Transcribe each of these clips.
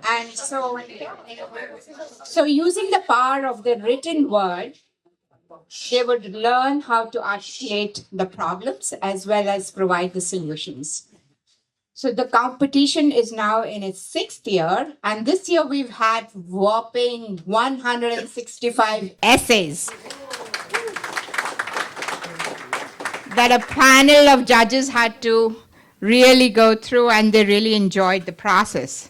And so using the power of the written word, they would learn how to articulate the problems as well as provide the solutions. So the competition is now in its 6th year, and this year we've had whopping 165 essays that a panel of judges had to really go through, and they really enjoyed the process.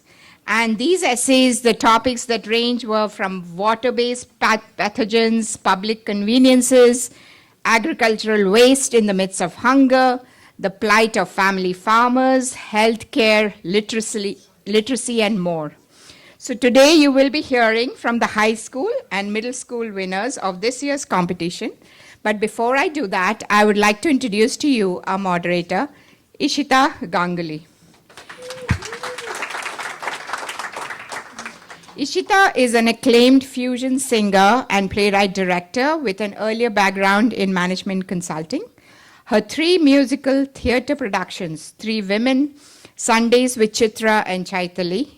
And these essays, the topics that range were from water-based pathogens, public conveniences, agricultural waste in the midst of hunger, the plight of family farmers, healthcare, literacy, and more. So today you will be hearing from the high school and middle school winners of this year's competition. But before I do that, I would like to introduce to you our moderator, Ishita Ganguly. Ishita is an acclaimed fusion singer and playwright director with an earlier background in management consulting. Her 3 musical theatre productions, 3 Women, Sundays with Chitra and Chaitali,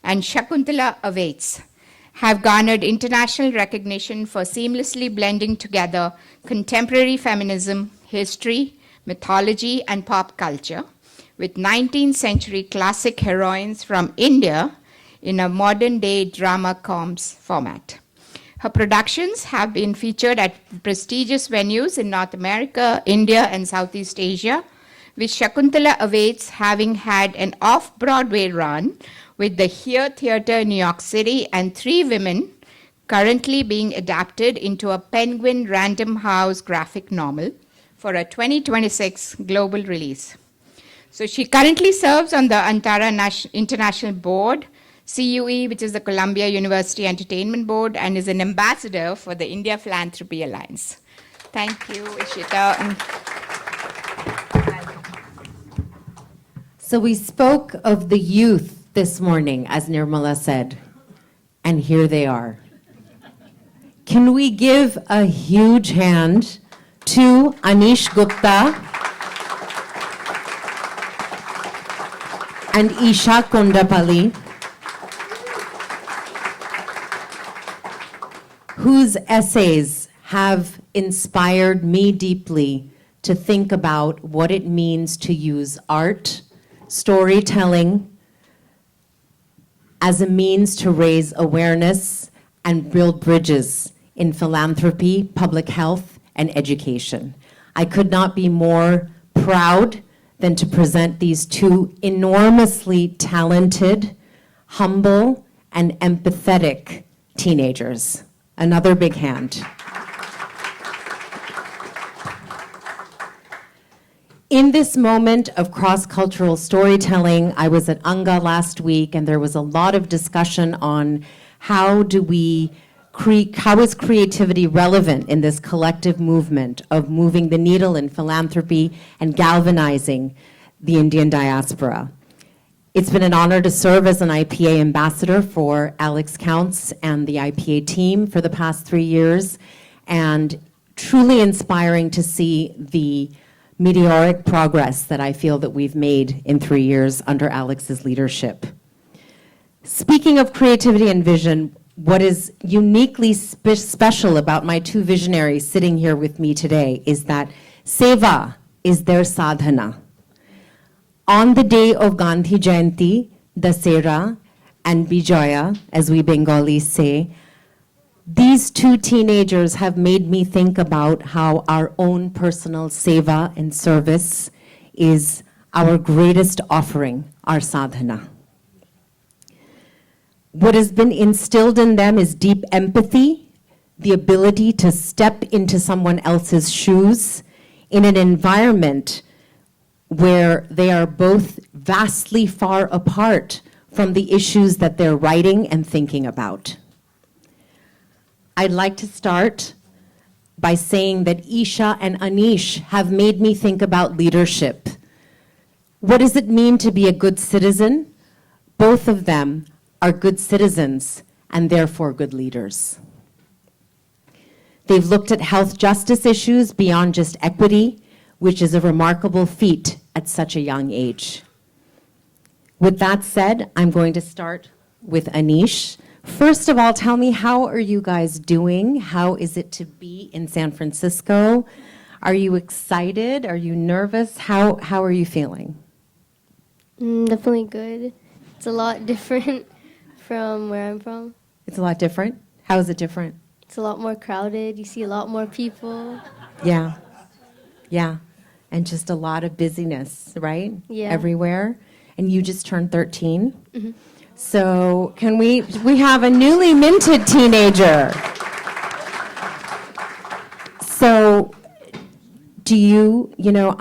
and Shakuntala Awaits, have garnered international recognition for seamlessly blending together contemporary feminism, history, mythology, and pop culture with 19th century classic heroines from India in a modern-day drama comms format. Her productions have been featured at prestigious venues in North America, India, and Southeast Asia, with Shakuntala Awaits having had an off-Broadway run with the Here Theatre in New York City and 3 Women currently being adapted into a Penguin Random House graphic novel for a 2026 global release. So she currently serves on the Antara International Board, CUE, which is the Columbia University Entertainment Board, and is an ambassador for the India Philanthropy Alliance. Thank you, Ishita. So we spoke of the youth this morning, as Nirmala said, and here they are. Can we give a huge hand to Anish Gupta and Isha Kondapalli, whose essays have inspired me deeply to think about what it means to use art, storytelling, as a means to raise awareness and build bridges in philanthropy, public health, and education. I could not be more proud than to present these 2 enormously talented, humble, and empathetic teenagers. Another big hand. In this moment of cross-cultural storytelling, I was at UNGA last week, and there was a lot of discussion on how is creativity relevant in this collective movement of moving the needle in philanthropy and galvanizing the Indian diaspora. It's been an honor to serve as an IPA ambassador for Alex Counts and the IPA team for the past 3 years, and truly inspiring to see the meteoric progress that I feel that we've made in 3 years under Alex's leadership. Speaking of creativity and vision, what is uniquely special about my 2 visionaries sitting here with me today is that seva is their sadhana. On the day of Gandhi Jayanti, Dasera, and Bijaya, as we Bengalis say, these 2 teenagers have made me think about how our own personal seva and service is our greatest offering, our sadhana. What has been instilled in them is deep empathy, the ability to step into someone else's shoes in an environment where they are both vastly far apart from the issues that they're writing and thinking about. I'd like to start by saying that Isha and Anish have made me think about leadership. What does it mean to be a good citizen? Both of them are good citizens and therefore good leaders. They've looked at health justice issues beyond just equity, which is a remarkable feat at such a young age. With that said, I'm going to start with Anish. First of all, tell me, how are you guys doing? How is it to be in San Francisco? Are you excited? Are you nervous? How are you feeling? Definitely good. It's a lot different from where I'm from. It's a lot different? How is it different? It's a lot more crowded. You see a lot more people. Yeah. Yeah. And just a lot of busyness, right? Yeah. Everywhere. And you just turned 13. Mm-hmm. So can we have a newly minted teenager. So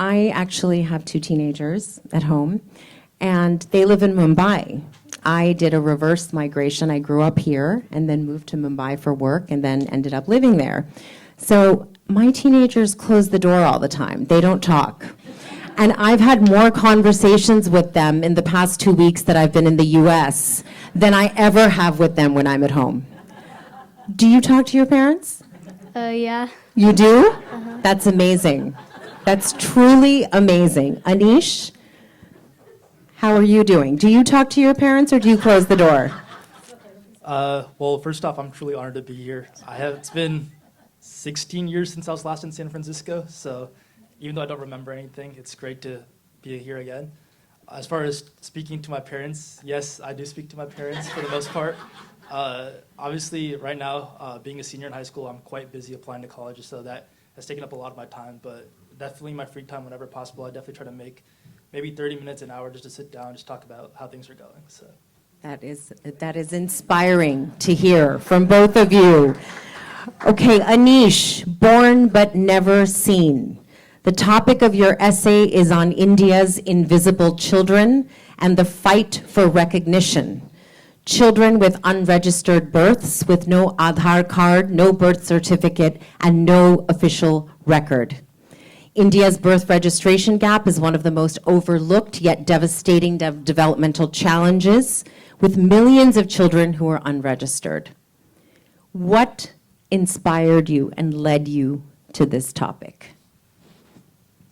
I actually have 2 teenagers at home, and they live in Mumbai. I did a reverse migration. I grew up here and then moved to Mumbai for work and then ended up living there. So my teenagers close the door all the time. They don't talk. And I've had more conversations with them in the past 2 weeks that I've been in the US than I ever have with them when I'm at home. Do you talk to your parents? Yeah. You do? That's amazing. That's truly amazing. Anish, how are you doing? Do you talk to your parents or do you close the door? Well, first off, I'm truly honored to be here. It's been 16 years since I was last in San Francisco, so even though I don't remember anything, it's great to be here again. As far as speaking to my parents, yes, I do speak to my parents for the most part. Obviously, right now, being a senior in high school, I'm quite busy applying to college, so that has taken up a lot of my time, but definitely my free time whenever possible, I definitely try to make maybe 30 minutes, an hour just to sit down and just talk about how things are going. So That is inspiring to hear from both of you. Okay, Anish, born but never seen. The topic of your essay is on India's invisible children and the fight for recognition. Children with unregistered births, with no Aadhaar card, no birth certificate, and no official record. India's birth registration gap is one of the most overlooked yet devastating developmental challenges, with millions of children who are unregistered. What inspired you and led you to this topic?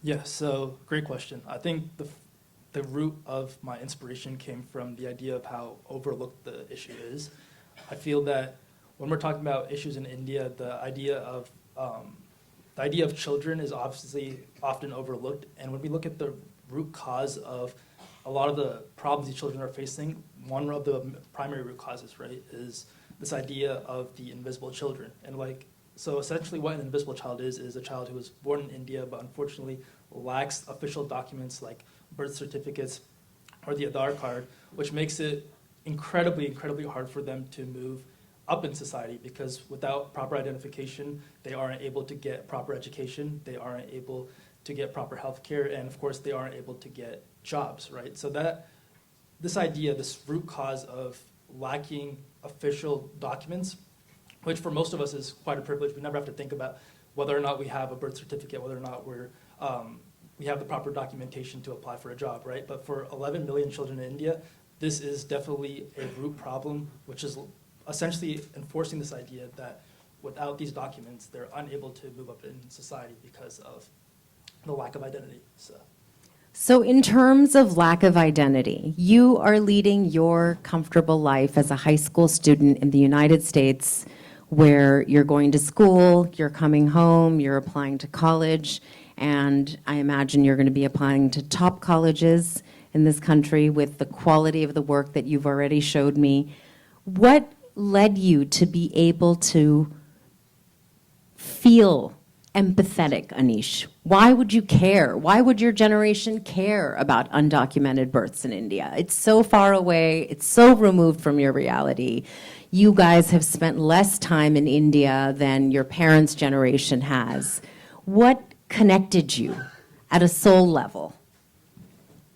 yeah, so great question. I think the root of my inspiration came from the idea of how overlooked the issue is. I feel that when we're talking about issues in India, the idea of children is obviously often overlooked, and when we look at the root cause of a lot of the problems these children are facing, one of the primary root causes, right, is this idea of the invisible children. And so essentially what an invisible child is a child who was born in India but unfortunately lacks official documents like birth certificates or the Aadhaar card, which makes it incredibly, incredibly hard for them to move up in society, because without proper identification, they aren't able to get proper education, they aren't able to get proper health care, and of course they aren't able to get jobs, right? So this root cause of lacking official documents, which for most of us is quite a privilege. We never have to think about whether or not we have a birth certificate, whether or not we have the proper documentation to apply for a job, right? But for 11 million children in India, this is definitely a root problem, which is essentially enforcing this idea that without these documents, they're unable to move up in society because of the lack of identity. So in terms of lack of identity, you are leading your comfortable life as a high school student in the United States, where you're going to school, you're coming home, you're applying to college, and I imagine you're going to be applying to top colleges in this country with the quality of the work that you've already showed me. What led you to be able to feel empathetic, Anish? Why would you care? Why would your generation care about undocumented births in India? It's so far away. It's so removed from your reality. You guys have spent less time in India than your parents' generation has. What connected you at a soul level?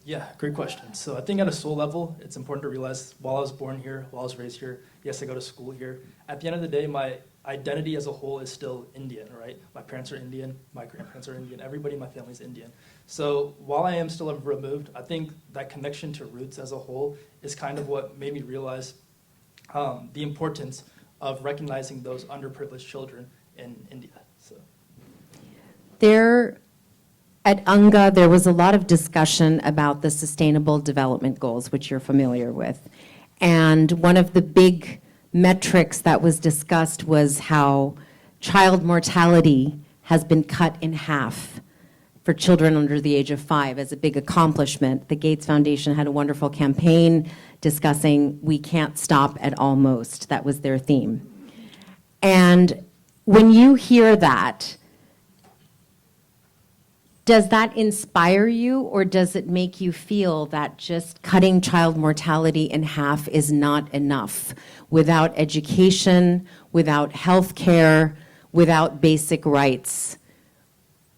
Yeah, great question. So I think at a soul level, it's important to realize while I was born here, while I was raised here, yes, I go to school here. At the end of the day, my identity as a whole is still Indian, right? My parents are Indian, my grandparents are Indian, everybody in my family is Indian. So while I am still removed, I think that connection to roots as a whole is kind of what made me realize the importance of recognizing those underprivileged children in India. So. At UNGA, there was a lot of discussion about the Sustainable Development Goals, which you're familiar with. And one of the big metrics that was discussed was how child mortality has been cut in half for children under the age of 5 as a big accomplishment. The Gates Foundation had a wonderful campaign discussing we can't stop at almost. That was their theme. And when you hear that, does that inspire you, or does it make you feel that just cutting child mortality in half is not enough? Without education, without health care, without basic rights,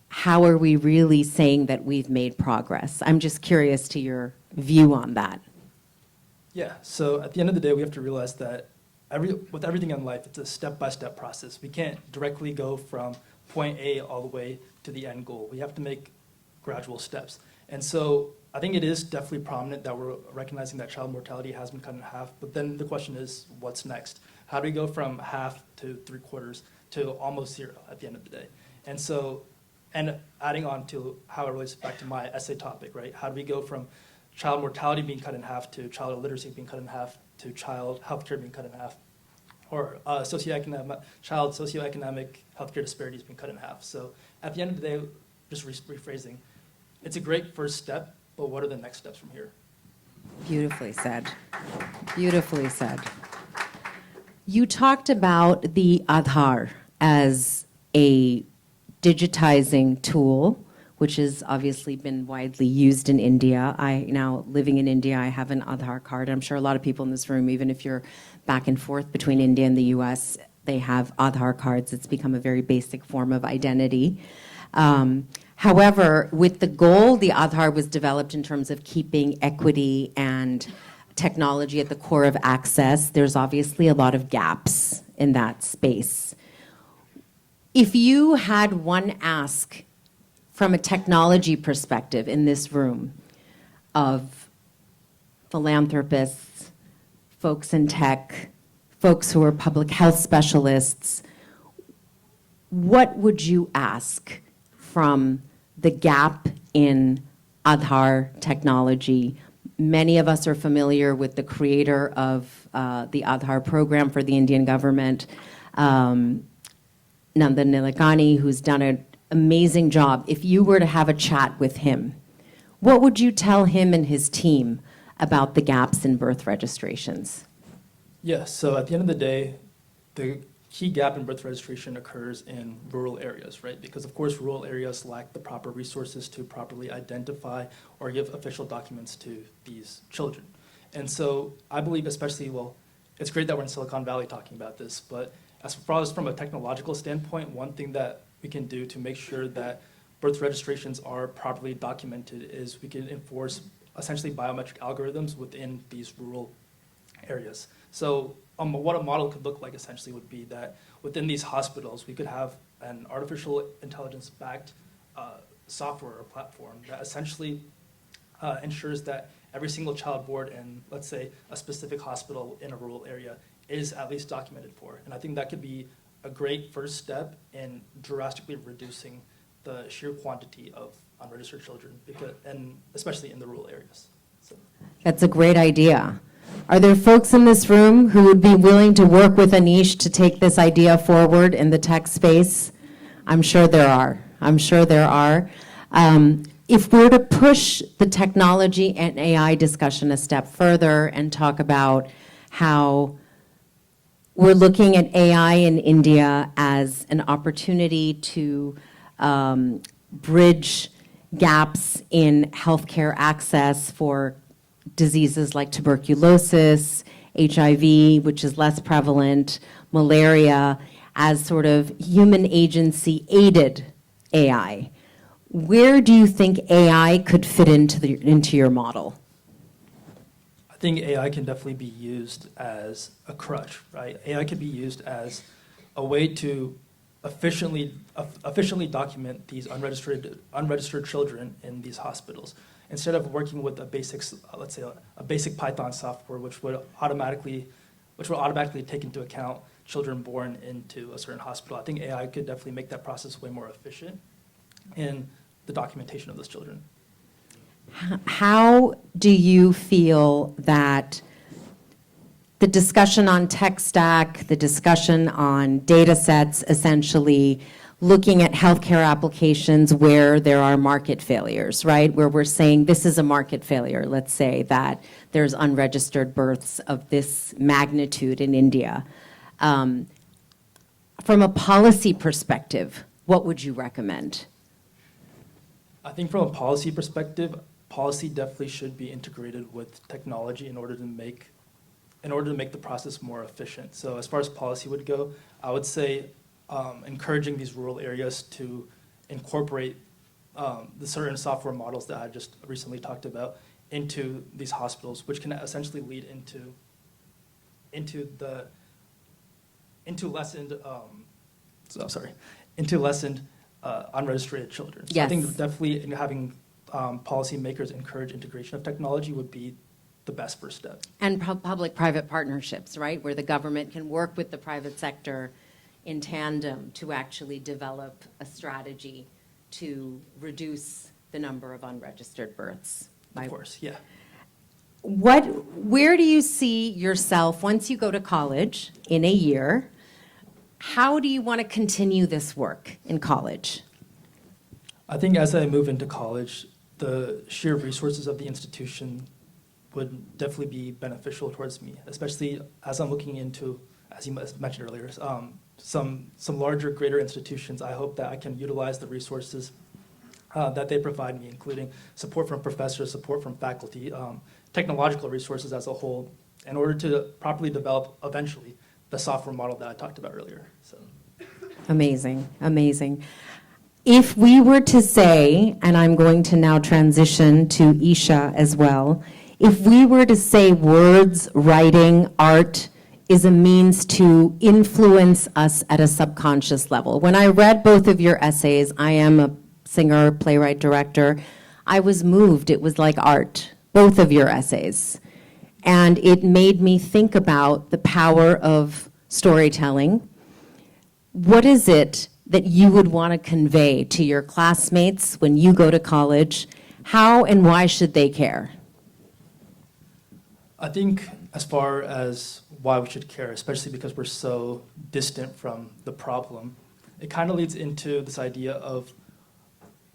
how are we really saying that we've made progress? I'm just curious to your view on that. Yeah, so at the end of the day, we have to realize that with everything in life, it's a step-by-step process. We can't directly go from point A all the way to the end goal. We have to make gradual steps. And so I think it is definitely prominent that we're recognizing that child mortality has been cut in half, but then the question is, what's next? How do we go from half to 3/4 to almost zero at the end of the day? And so, and adding on to how it relates back to my essay topic, right? How do we go from child mortality being cut in half to child illiteracy being cut in half to child healthcare being cut in half, or child socioeconomic healthcare disparities being cut in half? So at the end of the day, just rephrasing, it's a great first step, but what are the next steps from here? Beautifully said. Beautifully said. You talked about the Aadhaar as a digitizing tool, which has obviously been widely used in India. Now, living in India, I have an Aadhaar card. I'm sure a lot of people in this room, even if you're back and forth between India and the US, they have Aadhaar cards. It's become a very basic form of identity. However, with the goal, the Aadhaar was developed in terms of keeping equity and technology at the core of access. There's obviously a lot of gaps in that space. If you had one ask from a technology perspective in this room of philanthropists, folks in tech, folks who are public health specialists, what would you ask from the gap in Aadhaar technology? Many of us are familiar with the creator of the Aadhaar program for the Indian government, Nandan Nilekani, who's done an amazing job. If you were to have a chat with him, what would you tell him and his team about the gaps in birth registrations? Yeah, so at the end of the day, the key gap in birth registration occurs in rural areas, right? Because of course, rural areas lack the proper resources to properly identify or give official documents to these children. And so I believe especially, well, it's great that we're in Silicon Valley talking about this, but as far as from a technological standpoint, one thing that we can do to make sure that birth registrations are properly documented is we can enforce essentially biometric algorithms within these rural areas. So what a model could look like essentially would be that within these hospitals, we could have an artificial intelligence-backed software or platform that essentially ensures that every single child born in, let's say, a specific hospital in a rural area is at least documented for. And I think that could be a great first step in drastically reducing the sheer quantity of unregistered children, and especially in the rural areas. So. That's a great idea. Are there folks in this room who would be willing to work with Anish to take this idea forward in the tech space? I'm sure there are. I'm sure there are. If we're to push the technology and AI discussion a step further and talk about how we're looking at AI in India as an opportunity to bridge gaps in healthcare access for diseases like tuberculosis, HIV, which is less prevalent, malaria, as sort of human agency aided AI. Where do you think AI could fit into your model? I think AI can definitely be used as a crutch, right? AI can be used as a way to efficiently document these unregistered children in these hospitals. Instead of working with a basic, let's say a basic Python software, which will automatically take into account children born into a certain hospital, I think AI could definitely make that process way more efficient in the documentation of those children. How do you feel that the discussion on tech stack, the discussion on data sets, essentially looking at healthcare applications where there are market failures, right? Where we're saying this is a market failure. Let's say that there's unregistered births of this magnitude in India. From a policy perspective, what would you recommend? I think from a policy perspective, policy definitely should be integrated with technology in order to make the process more efficient. So as far as policy would go, I would say encouraging these rural areas to incorporate the certain software models that I just recently talked about into these hospitals, which can essentially lead into lessened unregistered children. So I Yes. think definitely having policymakers encourage integration of technology would be the best first step. And public-private partnerships, right? Where the government can work with the private sector in tandem to actually develop a strategy to reduce the number of unregistered births. Of course, yeah. Where do you see yourself once you go to college in a year? How do you want to continue this work in college? I think as I move into college, the sheer resources of the institution would definitely be beneficial towards me, especially as I'm looking into, as you mentioned earlier, some larger, greater institutions. I hope that I can utilize the resources that they provide me, including support from professors, support from faculty, technological resources as a whole, in order to properly develop, eventually, the software model that I talked about earlier. So. Amazing, amazing. If we were to say, and I'm going to now transition to Isha as well, if we were to say words, writing, art is a means to influence us at a subconscious level. When I read both of your essays, I am a singer, playwright, director, I was moved. It was like art, both of your essays. And it made me think about the power of storytelling. What is it that you would want to convey to your classmates when you go to college? How and why should they care? I think as far as why we should care, especially because we're so distant from the problem, it kind of leads into this idea of,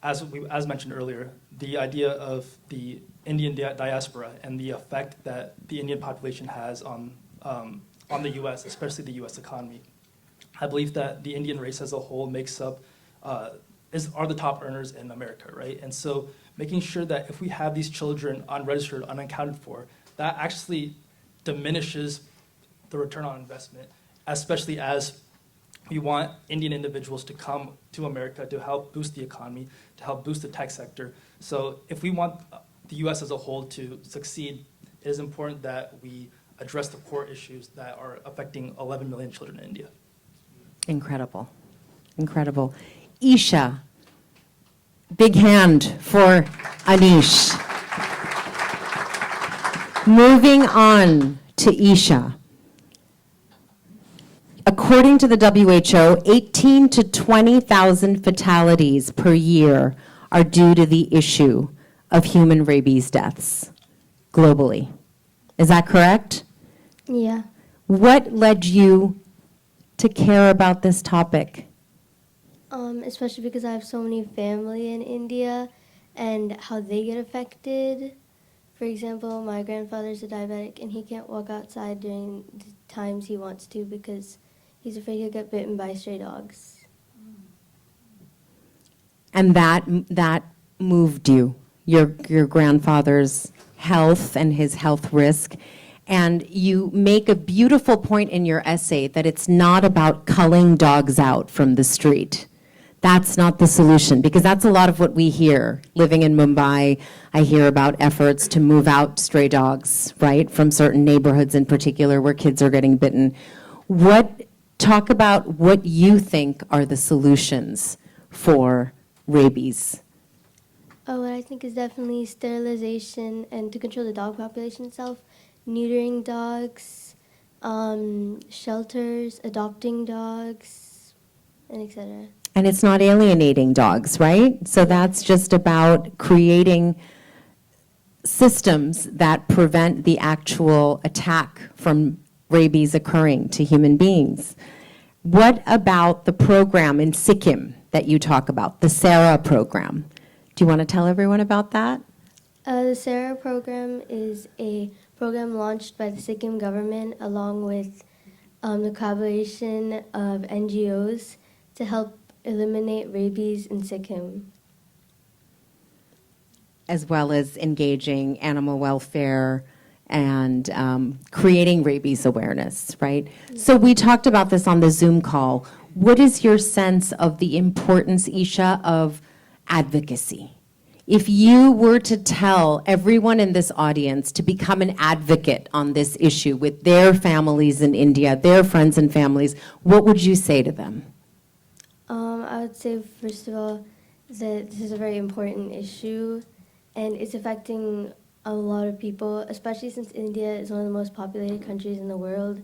as mentioned earlier, the idea of the Indian diaspora and the effect that the Indian population has on the U.S., especially the U.S. economy. I believe that the Indian race as a whole are the top earners in America, right? And so making sure that if we have these children unregistered, unaccounted for, that actually diminishes the return on investment, especially as we want Indian individuals to come to America to help boost the economy, to help boost the tech sector. So if we want the U.S. as a whole to succeed, it is important that we address the core issues that are affecting 11 million children in India. Incredible, incredible. Isha, big hand for Anish. Moving on to Isha. According to the WHO, 18 to 20,000 fatalities per year are due to the issue of human rabies deaths globally. Is that correct? Yeah. What led you to care about this topic? Especially because I have so many family in India and how they get affected. For example, my grandfather's a diabetic and he can't walk outside during the times he wants to because he's afraid he'll get bitten by stray dogs. And that moved you, your grandfather's health and his health risk. And you make a beautiful point in your essay that it's not about culling dogs out from the street. That's not the solution, because that's a lot of what we hear. Living in Mumbai, I hear about efforts to move out stray dogs, right, from certain neighborhoods in particular where kids are getting bitten. Talk about what you think are the solutions for rabies. Oh, what I think is definitely sterilization and to control the dog population itself, neutering dogs, shelters, adopting dogs, and etc. And it's not alienating dogs, right? So that's just about creating systems that prevent the actual attack from rabies occurring to human beings. What about the program in Sikkim that you talk about, the SARA program? Do you want to tell everyone about that? The SARA program is a program launched by the Sikkim government along with the collaboration of NGOs to help eliminate rabies in Sikkim. As well as engaging animal welfare and creating rabies awareness, right? So we talked about this on the Zoom call. What is your sense of the importance, Isha, of advocacy? If you were to tell everyone in this audience to become an advocate on this issue with their families in India, their friends and families, what would you say to them? I would say, first of all, that this is a very important issue, and it's affecting a lot of people, especially since India is one of the most populated countries in the world.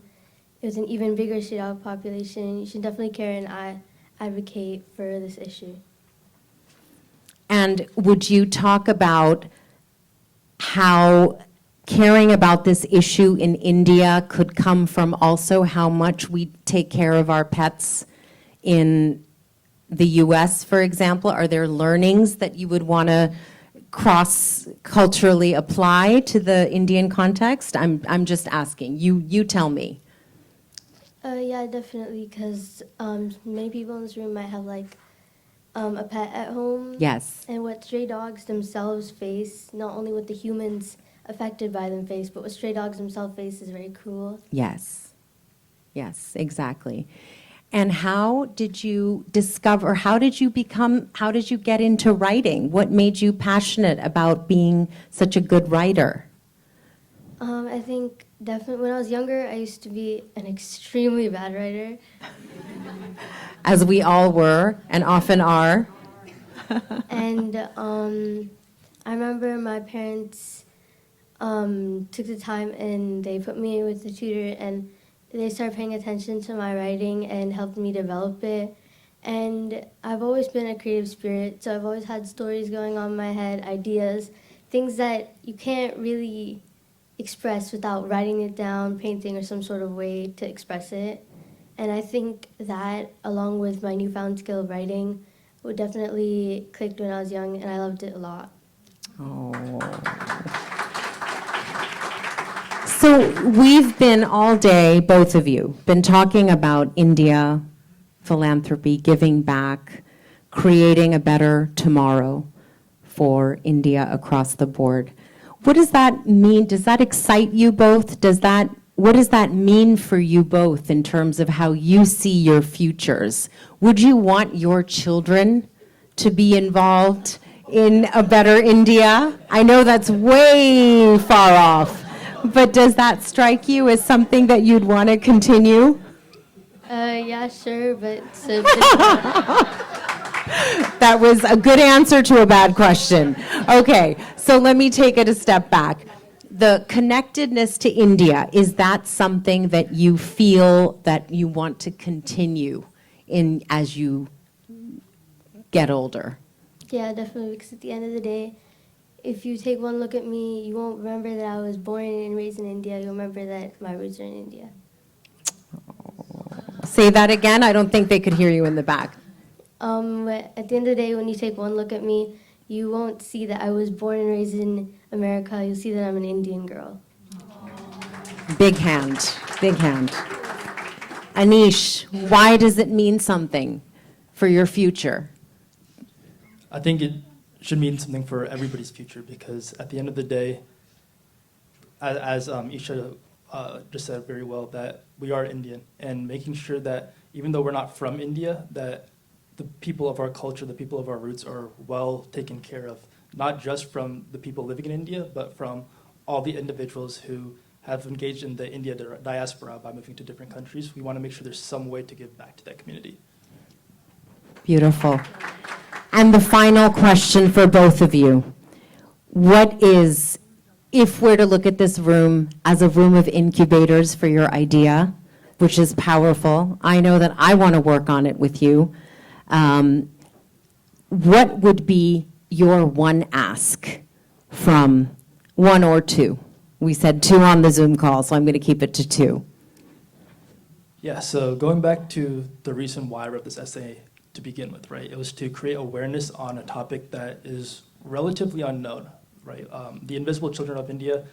With an even bigger Shidduch population, you should definitely care and advocate for this issue. And would you talk about how caring about this issue in India could come from also how much we take care of our pets in the US, for example? Are there learnings that you would want to cross-culturally apply to the Indian context? I'm just asking. You tell me. Yeah, definitely, because many people in this room might have like a pet at home. Yes. And what stray dogs themselves face, not only what the humans affected by them face, but what stray dogs themselves face is very cruel. Yes. Yes, exactly. And how did you discover, how did you get into writing? What made you passionate about being such a good writer? I think definitely when I was younger, I used to be an extremely bad writer. As we all were and often are. And I remember my parents took the time and they put me with a tutor and they started paying attention to my writing and helped me develop it. And I've always been a creative spirit, so I've always had stories going on in my head, ideas, things that you can't really express without writing it down, painting, or some sort of way to express it. And I think that, along with my newfound skill of writing, would definitely clicked when I was young, and I loved it a lot. Oh. So we've been all day, both of you, been talking about India, philanthropy, giving back, creating a better tomorrow for India across the board. What does that mean? Does that excite you both? What does that mean for you both in terms of how you see your futures? Would you want your children to be involved in a better India? I know that's way far off, but does that strike you as something that you'd want to continue? Yeah, sure, but so That was a good answer to a bad question. Okay, so let me take it a step back. The connectedness to India, is that something that you feel that you want to continue in as you get older? Yeah, definitely, because at the end of the day, if you take one look at me, you won't remember that I was born and raised in India. You'll remember that my roots are in India. Say that again. I don't think they could hear you in the back. At the end of the day, when you take one look at me, you won't see that I was born and raised in America. You'll see that I'm an Indian girl. Big hand, big hand. Anish, why does it mean something for your future? I think it should mean something for everybody's future because at the end of the day, as Isha just said very well, that we are Indian, and making sure that even though we're not from India, that the people of our culture, the people of our roots are well taken care of, not just from the people living in India, but from all the individuals who have engaged in the India diaspora by moving to different countries. We want to make sure there's some way to give back to that community. Beautiful. And the final question for both of you. What is, if we're to look at this room as a room of incubators for your idea, which is powerful, I know that I want to work on it with you, what would be your one ask from one or two? We said two on the Zoom call, so I'm going to keep it to two. Yeah, so going back to the reason why I wrote this essay to begin with, right? It was to create awareness on a topic that is relatively unknown, right? The invisible children of India,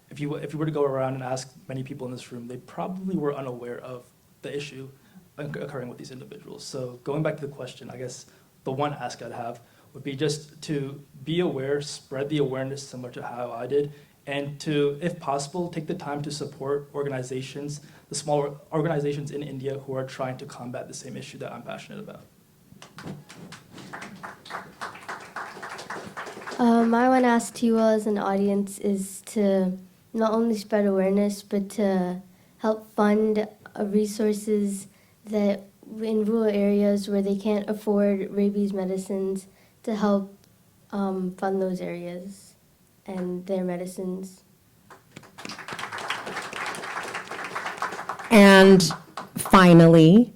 if you were to go around and ask many people in this room, they probably were unaware of the issue occurring with these individuals. So going back to the question, I guess the one ask I'd have would be just to be aware, spread the awareness similar to how I did, and to, if possible, take the time to support organizations, the smaller organizations in India who are trying to combat the same issue that I'm passionate about. My one ask to you all as an audience is to not only spread awareness, but to help fund resources that in rural areas where they can't afford rabies medicines, to help fund those areas and their medicines. And finally,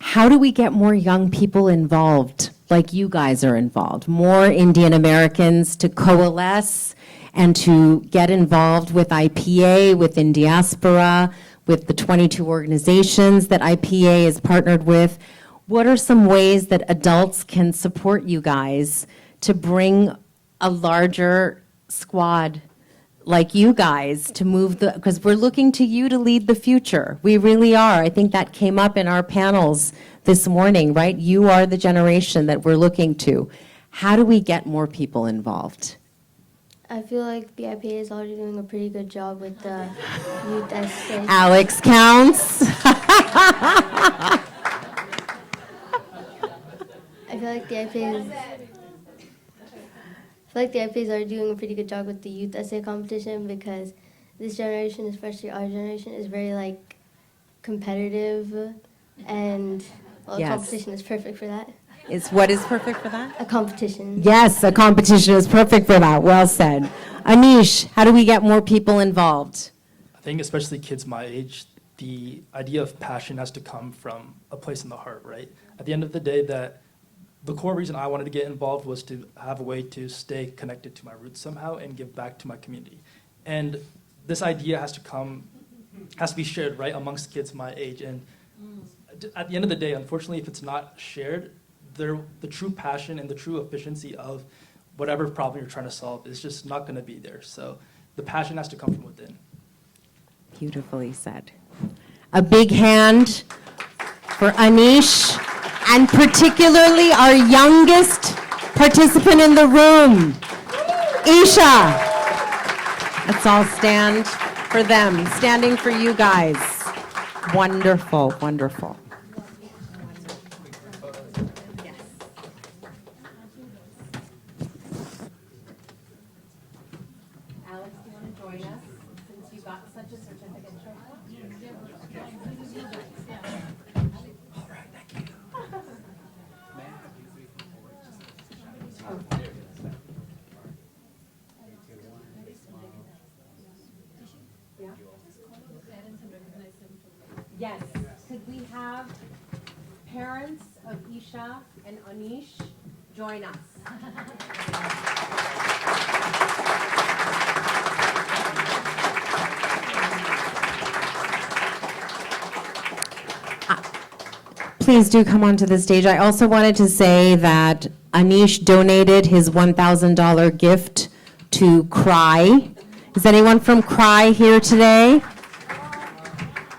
how do we get more young people involved, like you guys are involved? More Indian Americans to coalesce and to get involved with IPA, with Indian Diaspora, with the 22 organizations that IPA is partnered with. What are some ways that adults can support you guys to bring a larger squad like you guys to move because we're looking to you to lead the future. We really are. I think that came up in our panels this morning, right? You are the generation that we're looking to. How do we get more people involved? I feel like the IPA is already doing a pretty good job with the youth essay. Alex counts. I feel like the IPAs are doing a pretty good job with the youth essay competition, because this generation, especially our generation, is very like competitive, and Yes. competition is perfect for that. What is perfect for that? A competition. Yes, a competition is perfect for that. Well said. Anish, how do we get more people involved? I think especially kids my age, the idea of passion has to come from a place in the heart, right? At the end of the day, the core reason I wanted to get involved was to have a way to stay connected to my roots somehow and give back to my community. And this idea has to be shared, right, amongst kids my age. And at the end of the day, unfortunately, if it's not shared, the true passion and the true efficiency of whatever problem you're trying to solve is just not going to be there. So the passion has to come from within. Beautifully said. A big hand for Anish, and particularly our youngest participant in the room, Isha. Let's all stand for them, standing for you guys. Wonderful, wonderful. Alex, do you want to join us since you got such a certificate? Yes. Could we have parents of Isha and Anish join us? Please do come onto the stage. I also wanted to say that Anish donated his $1,000 gift to CRY. Is anyone from CRY here today?